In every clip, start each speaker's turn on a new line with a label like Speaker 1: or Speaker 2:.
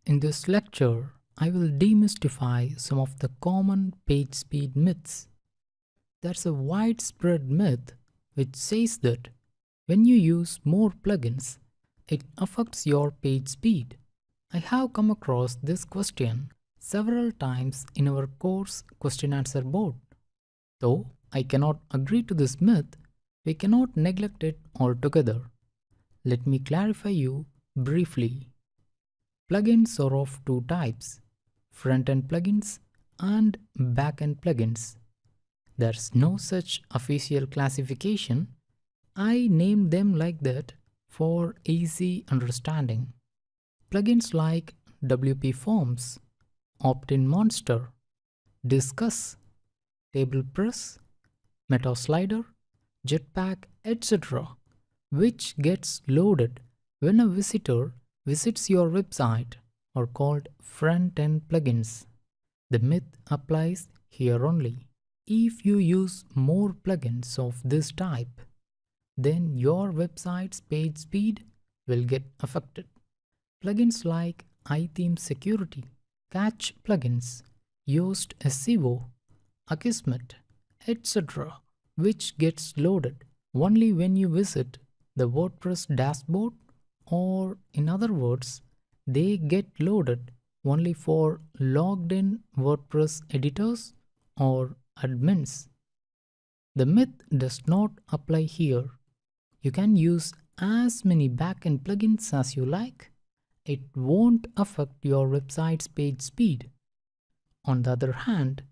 Speaker 1: In this lecture, I will demystify some of the common page speed myths. There's a widespread myth which says that when you use more plugins, it affects your page speed. I have come across this question several times in our course question answer board. Though I cannot agree to this myth, we cannot neglect it altogether. Let me clarify you briefly. Plugins are of two types, front-end plugins and back-end plugins. There's no such official classification. I named them like that for easy understanding. Plugins like WP Forms, Opt-in Monster, Discuss, Table Press, Meta Slider, Jetpack, etc., which gets loaded when a visitor visits your website, are called front-end plugins. The myth applies here only. If you use more plugins of this type, then your website's page speed will get affected. Plugins like iTheme Security, Catch plugins, Yoast SEO, Akismet, etc., which gets loaded only when you visit the WordPress dashboard, or in other words, they get loaded only for logged in WordPress editors or admins. The myth does not apply here. You can use as many backend plugins as you like. It won't affect your website's page speed. On the other hand,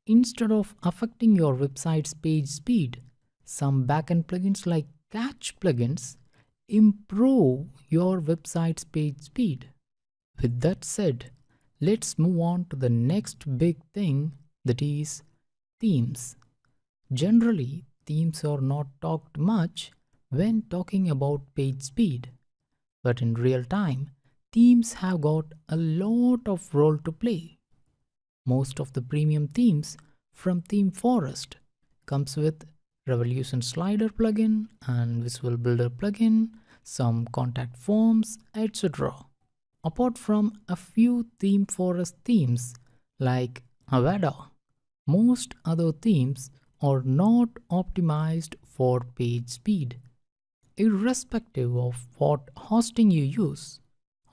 Speaker 1: instead of affecting your website's page speed, some backend plugins like Catch plugins improve your website's page speed. With that said, let's move on to the next big thing, that is themes. Generally, themes are not talked much when talking about page speed, but in real time, themes have got a lot of role to play. Most of the premium themes from Theme Forest comes with Revolution Slider plugin and Visual Builder plugin, some contact forms, etc. Apart from a few Theme Forest themes like Avada, most other themes are not optimized for page speed. Irrespective of what hosting you use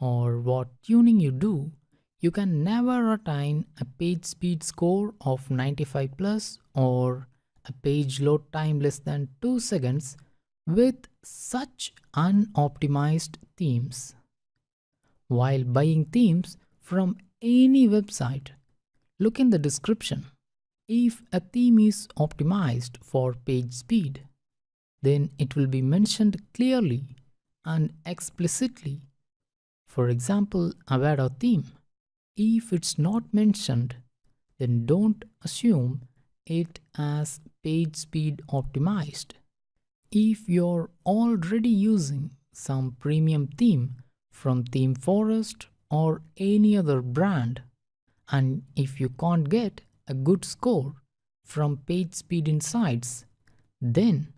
Speaker 1: or what tuning you do, you can never attain a page speed score of 95 plus or a page load time less than 2 seconds with such unoptimized themes. While buying themes from any website, look in the description. If a theme is optimized for page speed, then it will be mentioned clearly and explicitly. For example, Avada theme. If it's not mentioned, then don't assume it as page speed optimized. If you're already using some premium theme from Theme Forest or any other brand, and if you can't get a good score from Page Speed Insights, then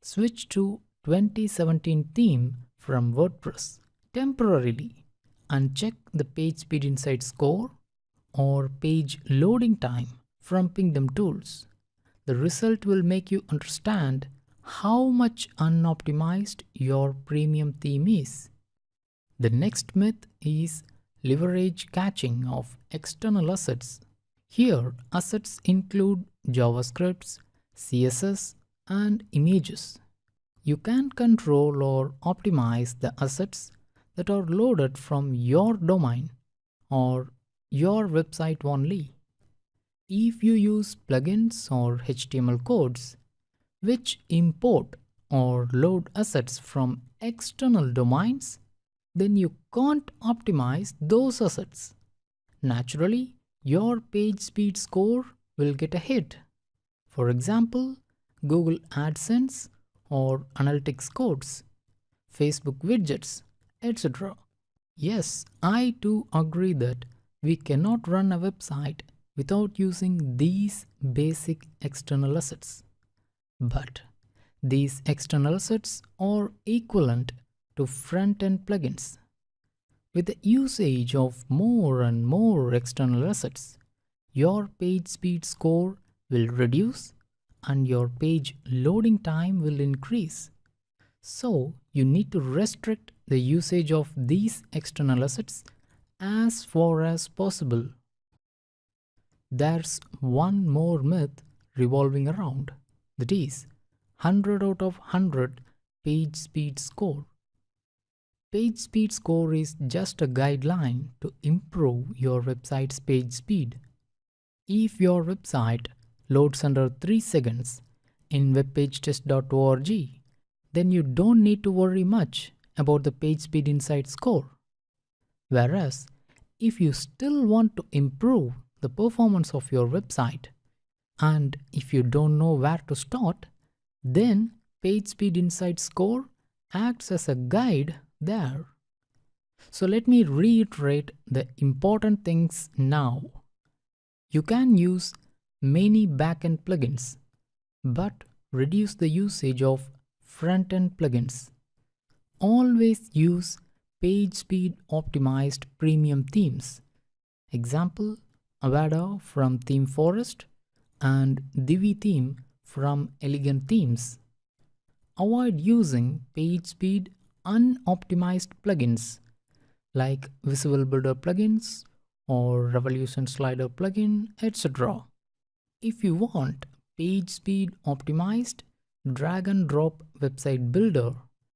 Speaker 1: switch to 2017 theme from WordPress temporarily and check the Page Speed Insights score or page loading time from Pingdom Tools. The result will make you understand how much unoptimized your premium theme is. The next myth is leverage caching of external assets. Here, assets include JavaScripts, CSS, and images. You can control or optimize the assets that are loaded from your domain or your website only. If you use plugins or HTML codes which import or load assets from external domains, then you can't optimize those assets. Naturally, your page speed score will get a hit. For example, Google AdSense or analytics codes, Facebook widgets, etc. Yes, I too agree that we cannot run a website without using these basic external assets. But these external assets are equivalent to front-end plugins. With the usage of more and more external assets, your page speed score will reduce and your page loading time will increase. So, you need to restrict the usage of these external assets as far as possible. There's one more myth revolving around, that is 100 out of 100 page speed score. Page speed score is just a guideline to improve your website's page speed. If your website loads under 3 seconds in webpagetest.org, then you don't need to worry much about the PageSpeed Insight score. Whereas, if you still want to improve the performance of your website, and if you don't know where to start, then PageSpeed Insight score acts as a guide there. So let me reiterate the important things now. You can use many backend plugins, but reduce the usage of front-end plugins. Always use PageSpeed optimized premium themes. Example, Avada from Theme Forest and Divi theme from Elegant Themes. Avoid using PageSpeed unoptimized plugins like Visual Builder plugins or Revolution Slider plugin, etc. If you want PageSpeed optimized drag and drop website builder,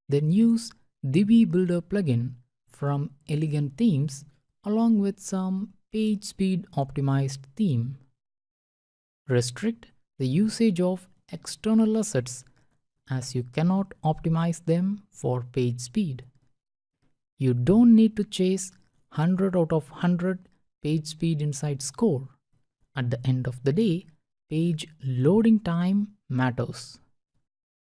Speaker 1: then use Divi Builder plugin from Elegant Themes along with some PageSpeed optimized theme. Restrict the usage of external assets as you cannot optimize them for page speed. You don't need to chase 100 out of 100 page speed insight score. At the end of the day, page loading time matters.